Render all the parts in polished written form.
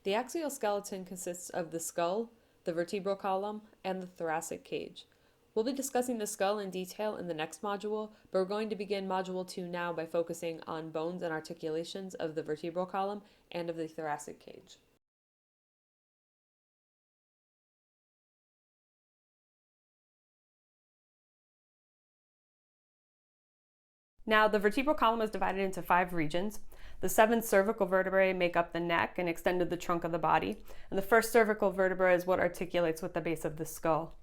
The axial skeleton consists of the skull, the vertebral column, and the thoracic cage. We'll be discussing the skull in detail in the next module, but we're going to begin Module 2 now by focusing on bones and articulations of the vertebral column and of the thoracic cage. Now, the vertebral column is divided into 5 regions. The 7 cervical vertebrae make up the neck and extended the trunk of the body, and the first cervical vertebra is what articulates with the base of the skull.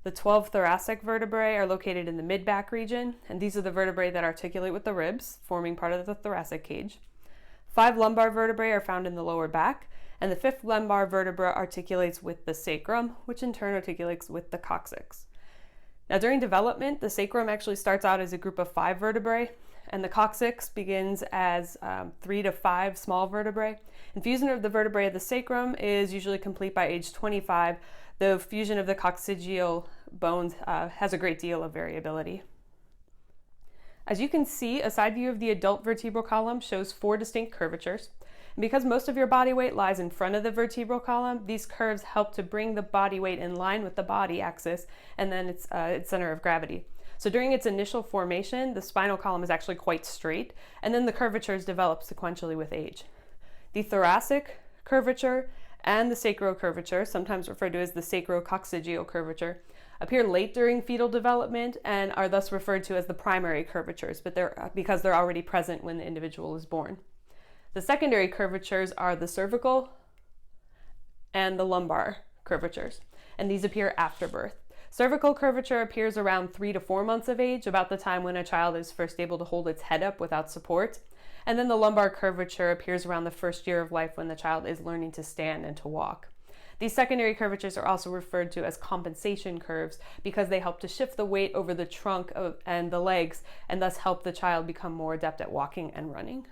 The 12 thoracic vertebrae are located in the mid-back region, and these are the vertebrae that articulate with the ribs, forming part of the thoracic cage. 5 lumbar vertebrae are found in the lower back, and the 5th lumbar vertebra articulates with the sacrum, which in turn articulates with the coccyx. Now, during development, the sacrum actually starts out as a group of 5 vertebrae, and the coccyx begins as 3 to 5 small vertebrae. And fusion of the vertebrae of the sacrum is usually complete by age 25. The fusion of the coccygeal bones has a great deal of variability. As you can see, a side view of the adult vertebral column shows 4 distinct curvatures. And because most of your body weight lies in front of the vertebral column, these curves help to bring the body weight in line with the body axis and then its center of gravity. So during its initial formation, the spinal column is actually quite straight, and then the curvatures develop sequentially with age. The thoracic curvature and the sacrocurvature, sometimes referred to as the sacrococcygeal curvature, appear late during fetal development and are thus referred to as the primary curvatures, because they're already present when the individual is born. The secondary curvatures are the cervical and the lumbar curvatures, and these appear after birth. Cervical curvature appears around 3 to 4 months of age, about the time when a child is first able to hold its head up without support. And then the lumbar curvature appears around the first year of life when the child is learning to stand and to walk. These secondary curvatures are also referred to as compensation curves because they help to shift the weight over the trunk and the legs and thus help the child become more adept at walking and running.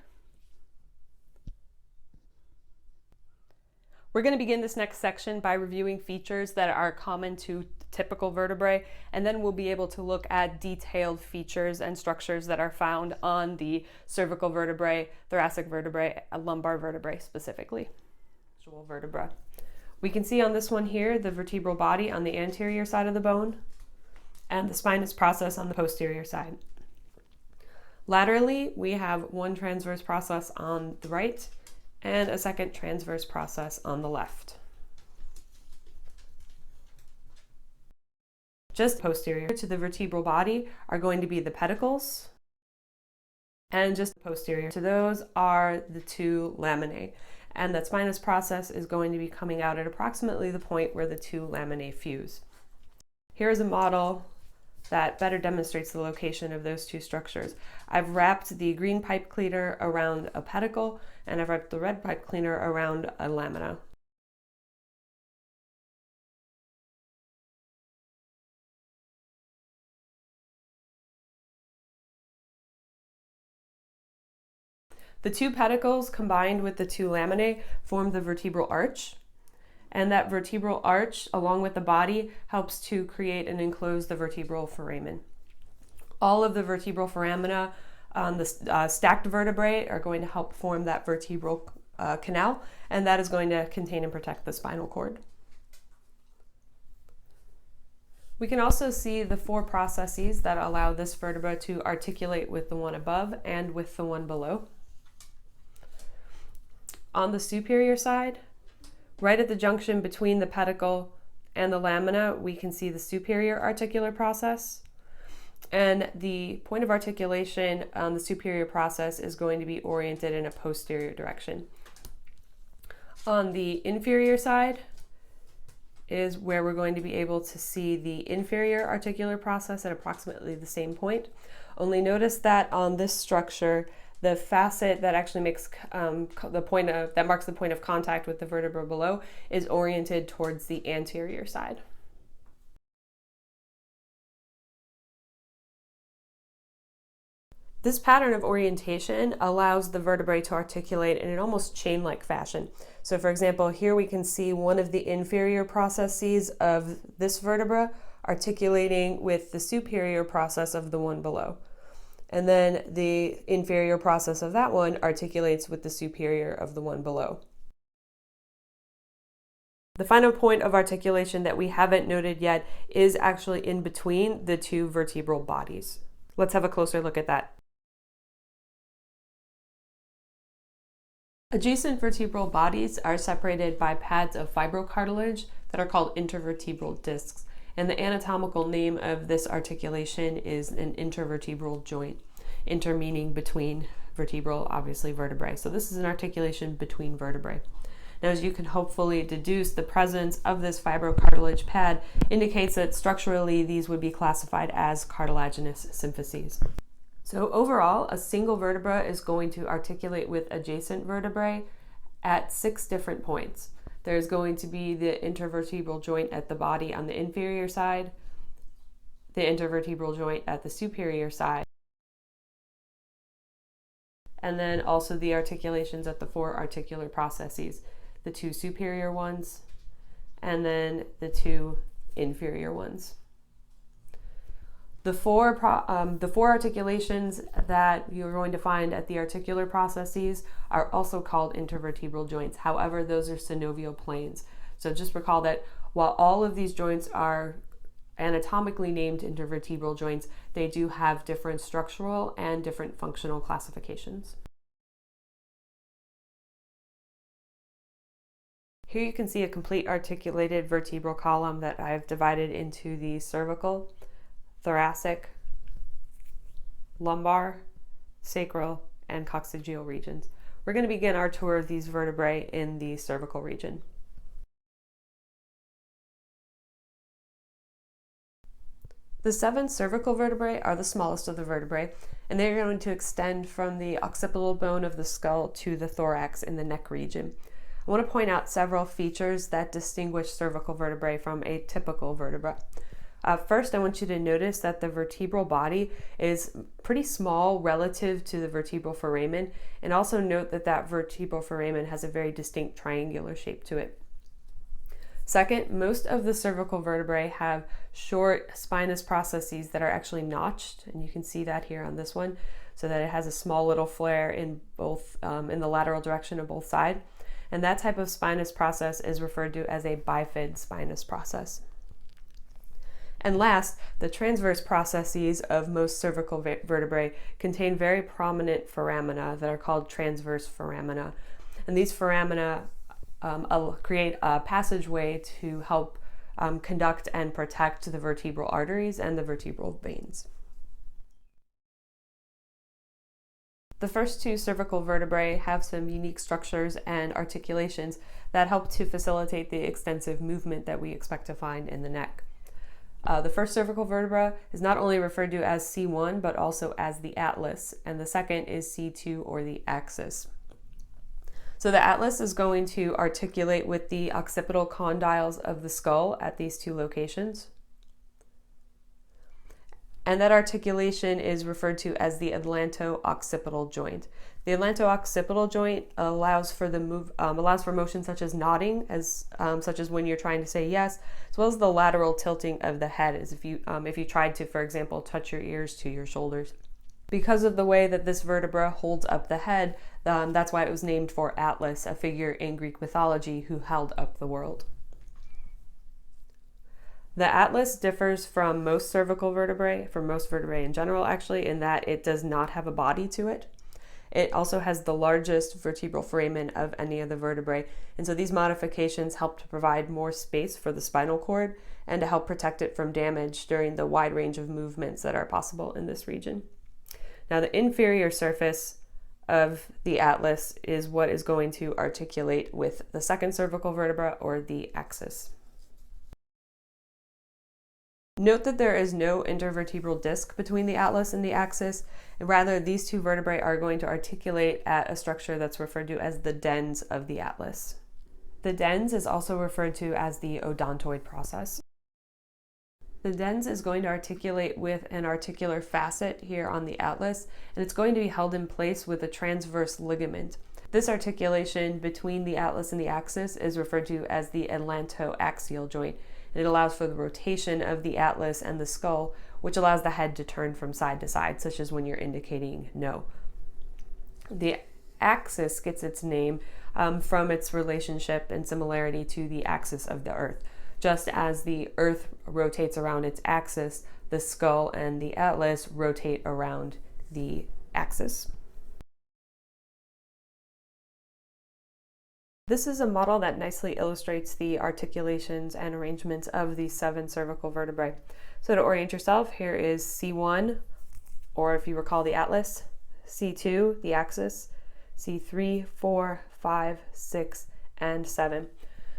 We're going to begin this next section by reviewing features that are common to typical vertebrae, and then we'll be able to look at detailed features and structures that are found on the cervical vertebrae, thoracic vertebrae, lumbar vertebrae specifically. Visual vertebra. We can see on this one here the vertebral body on the anterior side of the bone and the spinous process on the posterior side. Laterally, we have one transverse process on the right and a second transverse process on the left. Just posterior to the vertebral body are going to be the pedicles, and just posterior to those are the 2 laminae. And that spinous process is going to be coming out at approximately the point where the 2 laminae fuse. Here is a model that better demonstrates the location of those 2 structures. I've wrapped the green pipe cleaner around a pedicle, and I've wrapped the red pipe cleaner around a lamina. The 2 pedicles combined with the 2 laminae form the vertebral arch, and that vertebral arch, along with the body, helps to create and enclose the vertebral foramen. All of the vertebral foramina on the stacked vertebrae are going to help form that vertebral canal, and that is going to contain and protect the spinal cord. We can also see the 4 processes that allow this vertebra to articulate with the one above and with the one below. On the superior side, right at the junction between the pedicle and the lamina, we can see the superior articular process. And the point of articulation on the superior process is going to be oriented in a posterior direction. On the inferior side is where we're going to be able to see the inferior articular process at approximately the same point. Only notice that on this structure, the facet that actually makes that marks the point of contact with the vertebra below is oriented towards the anterior side. This pattern of orientation allows the vertebrae to articulate in an almost chain-like fashion. So for example, here we can see one of the inferior processes of this vertebra articulating with the superior process of the one below. And then the inferior process of that one articulates with the superior of the one below. The final point of articulation that we haven't noted yet is actually in between the two vertebral bodies. Let's have a closer look at that. Adjacent vertebral bodies are separated by pads of fibrocartilage that are called intervertebral discs, and the anatomical name of this articulation is an intervertebral joint. Inter meaning between, vertebral, obviously vertebrae. So this is an articulation between vertebrae. Now, as you can hopefully deduce, the presence of this fibrocartilage pad indicates that structurally these would be classified as cartilaginous symphyses. So overall, a single vertebra is going to articulate with adjacent vertebrae at 6 different points. There's going to be the intervertebral joint at the body on the inferior side, the intervertebral joint at the superior side, and then also the articulations at the 4 articular processes, the 2 superior ones, and then the 2 inferior ones. The four articulations that you're going to find at the articular processes are also called intervertebral joints. However, those are synovial planes. So just recall that while all of these joints are anatomically named intervertebral joints, they do have different structural and different functional classifications. Here you can see a complete articulated vertebral column that I've divided into the cervical, thoracic, lumbar, sacral, and coccygeal regions. We're going to begin our tour of these vertebrae in the cervical region. The 7 cervical vertebrae are the smallest of the vertebrae, and they're going to extend from the occipital bone of the skull to the thorax in the neck region. I want to point out several features that distinguish cervical vertebrae from a typical vertebra. First, I want you to notice that the vertebral body is pretty small relative to the vertebral foramen, and also note that that vertebral foramen has a very distinct triangular shape to it. Second, most of the cervical vertebrae have short spinous processes that are actually notched, and you can see that here on this one, so that it has a small little flare in both in the lateral direction of both sides, and that type of spinous process is referred to as a bifid spinous process. And last, the transverse processes of most cervical vertebrae contain very prominent foramina that are called transverse foramina. And these foramina create a passageway to help conduct and protect the vertebral arteries and the vertebral veins. The first 2 cervical vertebrae have some unique structures and articulations that help to facilitate the extensive movement that we expect to find in the neck. The first cervical vertebra is not only referred to as C1, but also as the atlas, and the second is C2 or the axis. So the atlas is going to articulate with the occipital condyles of the skull at these 2 locations. And that articulation is referred to as the atlanto-occipital joint. The atlanto-occipital joint allows for motion such as nodding, such as when you're trying to say yes, as well as the lateral tilting of the head, as if you tried to, for example, touch your ears to your shoulders. Because of the way that this vertebra holds up the head, that's why it was named for Atlas, a figure in Greek mythology who held up the world. The atlas differs from most cervical vertebrae, from most vertebrae in general actually, in that it does not have a body to it. It also has the largest vertebral foramen of any of the vertebrae, and so these modifications help to provide more space for the spinal cord and to help protect it from damage during the wide range of movements that are possible in this region. Now, the inferior surface of the atlas is what is going to articulate with the second cervical vertebra, or the axis. Note that there is no intervertebral disc between the atlas and the axis, and rather these 2 vertebrae are going to articulate at a structure that's referred to as the dens of the atlas. The dens is also referred to as the odontoid process. The dens is going to articulate with an articular facet here on the atlas, and it's going to be held in place with a transverse ligament. This articulation between the atlas and the axis is referred to as the atlanto-axial joint. It allows for the rotation of the atlas and the skull, which allows the head to turn from side to side, such as when you're indicating no. The axis gets its name from its relationship and similarity to the axis of the Earth. Just as the Earth rotates around its axis, the skull and the atlas rotate around the axis. This is a model that nicely illustrates the articulations and arrangements of the 7 cervical vertebrae. So to orient yourself, here is C1, or if you recall the atlas, C2, the axis, C3, 4, 5, 6, and 7.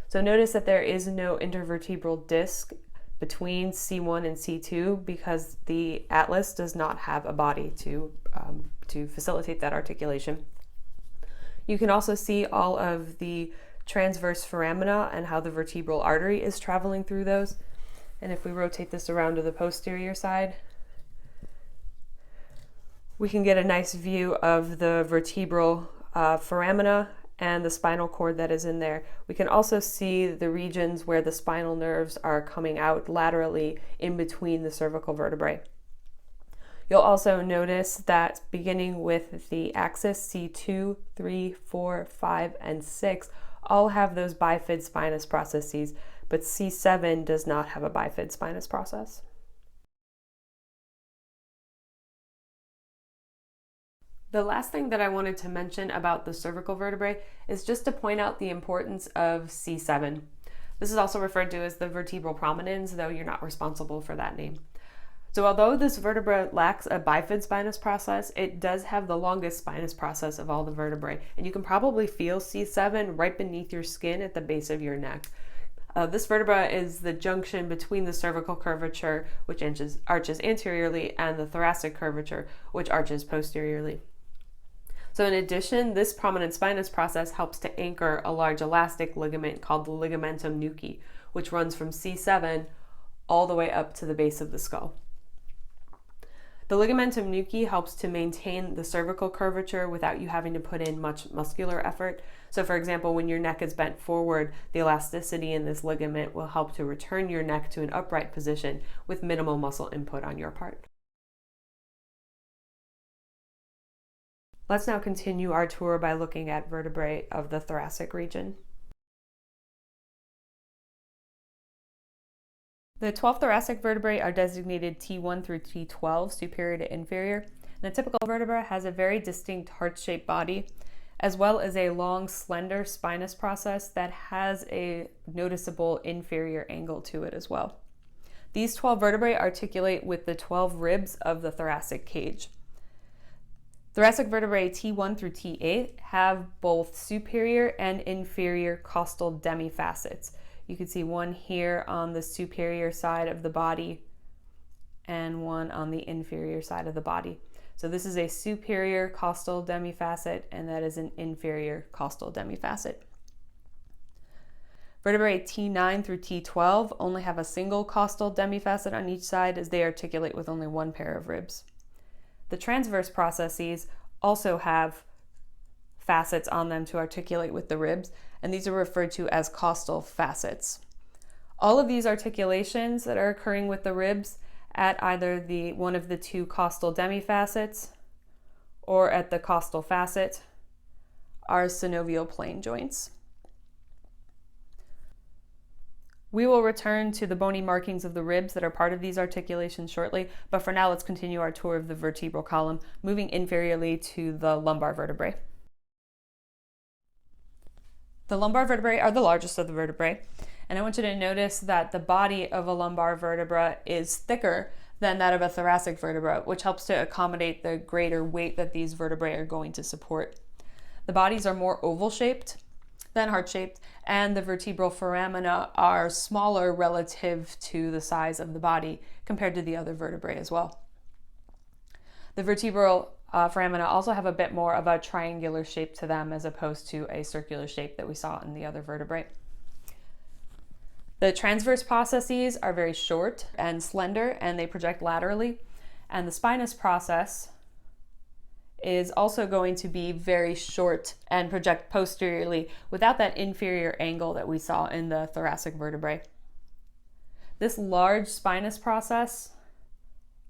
So notice that there is no intervertebral disc between C1 and C2 because the atlas does not have a body to facilitate that articulation. You can also see all of the transverse foramina and how the vertebral artery is traveling through those. And if we rotate this around to the posterior side, we can get a nice view of the vertebral foramina and the spinal cord that is in there. We can also see the regions where the spinal nerves are coming out laterally in between the cervical vertebrae. You'll also notice that beginning with the axis, C2, 3, 4, 5, and 6 all have those bifid spinous processes, but C7 does not have a bifid spinous process. The last thing that I wanted to mention about the cervical vertebrae is just to point out the importance of C7. This is also referred to as the vertebral prominence, though you're not responsible for that name. So although this vertebra lacks a bifid spinous process, it does have the longest spinous process of all the vertebrae. And you can probably feel C7 right beneath your skin at the base of your neck. This vertebra is the junction between the cervical curvature, which arches anteriorly, and the thoracic curvature, which arches posteriorly. So in addition, this prominent spinous process helps to anchor a large elastic ligament called the ligamentum nuchae, which runs from C7 all the way up to the base of the skull. The ligamentum nuchae helps to maintain the cervical curvature without you having to put in much muscular effort. So for example, when your neck is bent forward, the elasticity in this ligament will help to return your neck to an upright position with minimal muscle input on your part. Let's now continue our tour by looking at vertebrae of the thoracic region. The 12 thoracic vertebrae are designated T1 through T12, superior to inferior. And a typical vertebra has a very distinct heart-shaped body, as well as a long, slender spinous process that has a noticeable inferior angle to it as well. These 12 vertebrae articulate with the 12 ribs of the thoracic cage. Thoracic vertebrae T1 through T8 have both superior and inferior costal demifacets. You can see one here on the superior side of the body and one on the inferior side of the body. So this is a superior costal demifacet and that is an inferior costal demifacet. Vertebrae T9 through T12 only have a single costal demifacet on each side as they articulate with only one pair of ribs. The transverse processes also have facets on them to articulate with the ribs, and these are referred to as costal facets. All of these articulations that are occurring with the ribs at either one of the two costal demifacets or at the costal facet are synovial plane joints. We will return to the bony markings of the ribs that are part of these articulations shortly, but for now let's continue our tour of the vertebral column, moving inferiorly to the lumbar vertebrae. The lumbar vertebrae are the largest of the vertebrae, and I want you to notice that the body of a lumbar vertebra is thicker than that of a thoracic vertebra, which helps to accommodate the greater weight that these vertebrae are going to support. The bodies are more oval-shaped than heart-shaped, and the vertebral foramina are smaller relative to the size of the body compared to the other vertebrae as well. The vertebral foramina also have a bit more of a triangular shape to them as opposed to a circular shape that we saw in the other vertebrae. The transverse processes are very short and slender and they project laterally, and the spinous process is also going to be very short and project posteriorly without that inferior angle that we saw in the thoracic vertebrae. This large spinous process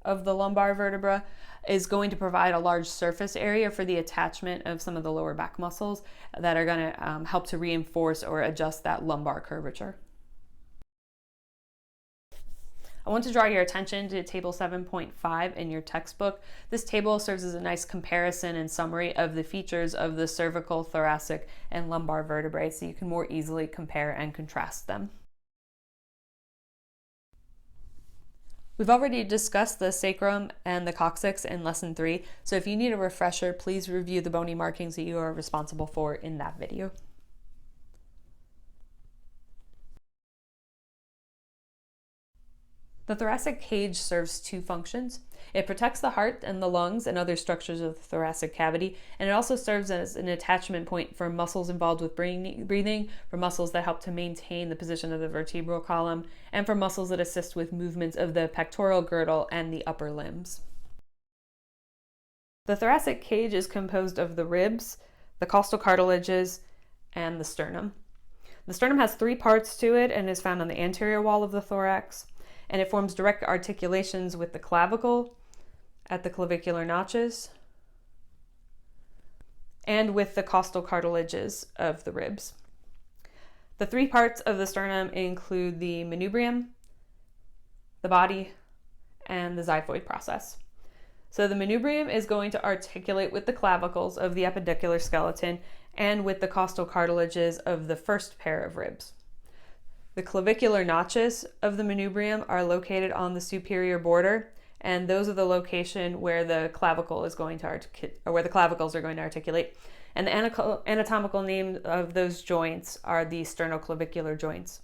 of the lumbar vertebra is going to provide a large surface area for the attachment of some of the lower back muscles that are going to help to reinforce or adjust that lumbar curvature. I want to draw your attention to table 7.5 in your textbook. This table serves as a nice comparison and summary of the features of the cervical, thoracic, and lumbar vertebrae, so you can more easily compare and contrast them. We've already discussed the sacrum and the coccyx in lesson 3, so if you need a refresher, please review the bony markings that you are responsible for in that video. The thoracic cage serves two functions. It protects the heart and the lungs and other structures of the thoracic cavity, and it also serves as an attachment point for muscles involved with breathing, for muscles that help to maintain the position of the vertebral column, and for muscles that assist with movements of the pectoral girdle and the upper limbs. The thoracic cage is composed of the ribs, the costal cartilages, and the sternum. The sternum has 3 parts to it and is found on the anterior wall of the thorax, and it forms direct articulations with the clavicle at the clavicular notches and with the costal cartilages of the ribs. The 3 parts of the sternum include the manubrium, the body, and the xiphoid process. So the manubrium is going to articulate with the clavicles of the epidicular skeleton and with the costal cartilages of the first pair of ribs. The clavicular notches of the manubrium are located on the superior border, and those are the location where the clavicle is going to where the clavicles are going to articulate. And the anatomical name of those joints are the sternoclavicular joints.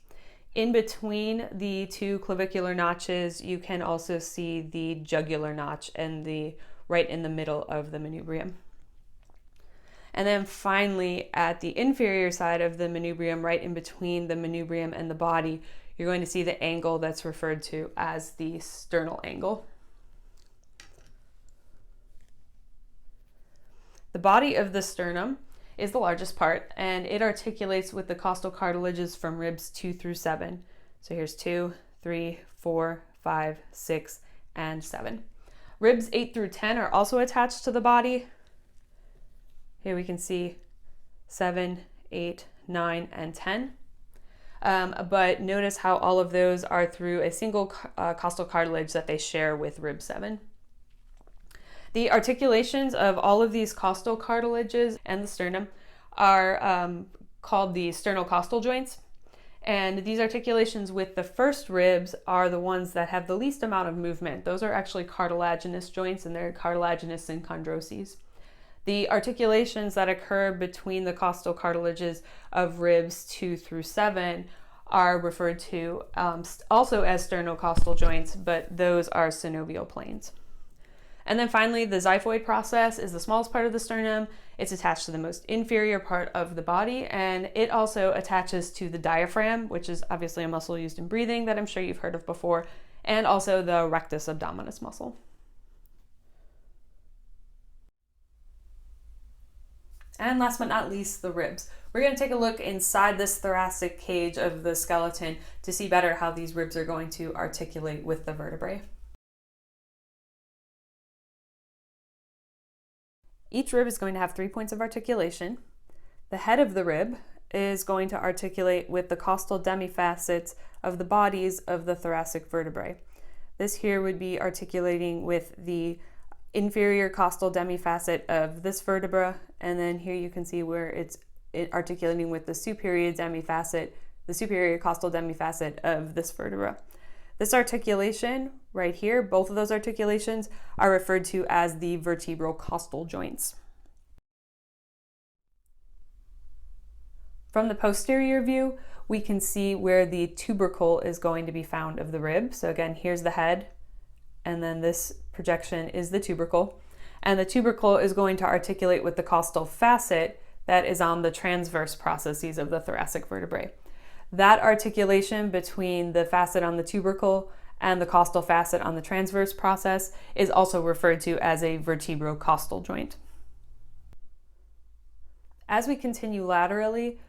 In between the 2 clavicular notches, you can also see the jugular notch and right in the middle of the manubrium. And then finally, at the inferior side of the manubrium, right in between the manubrium and the body, you're going to see the angle that's referred to as the sternal angle. The body of the sternum is the largest part, and it articulates with the costal cartilages from ribs 2 through 7. So here's 2, 3, 4, 5, 6, and 7. Ribs 8 through 10 are also attached to the body. Here we can see 7, 8, 9, and 10. But notice how all of those are through a single costal cartilage that they share with rib 7. The articulations of all of these costal cartilages and the sternum are called the sternocostal joints. And these articulations with the first ribs are the ones that have the least amount of movement. Those are actually cartilaginous joints, and they're cartilaginous synchondroses. The articulations that occur between the costal cartilages of ribs 2 through 7 are referred to also as sternocostal joints, but those are synovial planes. And then finally, the xiphoid process is the smallest part of the sternum. It's attached to the most inferior part of the body, and it also attaches to the diaphragm, which is obviously a muscle used in breathing that I'm sure you've heard of before, and also the rectus abdominis muscle. And last but not least, the ribs. We're going to take a look inside this thoracic cage of the skeleton to see better how these ribs are going to articulate with the vertebrae. Each rib is going to have 3 points of articulation. The head of the rib is going to articulate with the costal demifacets of the bodies of the thoracic vertebrae. This here would be articulating with the inferior costal demifacet of this vertebra, and then here you can see where it's articulating with the superior costal demifacet of this vertebra. This articulation right here, both of those articulations are referred to as the vertebral costal joints. From the posterior view, we can see where the tubercle is going to be found of the rib. So again, here's the head, and then this projection is the tubercle. And the tubercle is going to articulate with the costal facet that is on the transverse processes of the thoracic vertebrae. That articulation between the facet on the tubercle and the costal facet on the transverse process is also referred to as a vertebrocostal joint. As we continue laterally,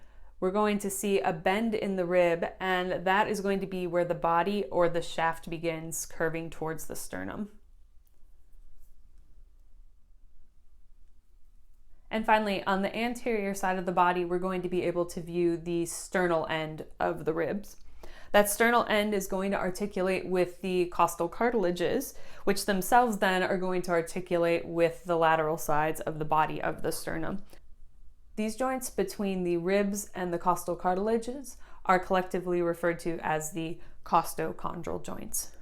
we're going to see a bend in the rib, and that is going to be where the body or the shaft begins curving towards the sternum. And finally, on the anterior side of the body, we're going to be able to view the sternal end of the ribs. That sternal end is going to articulate with the costal cartilages, which themselves then are going to articulate with the lateral sides of the body of the sternum. These joints between the ribs and the costal cartilages are collectively referred to as the costochondral joints.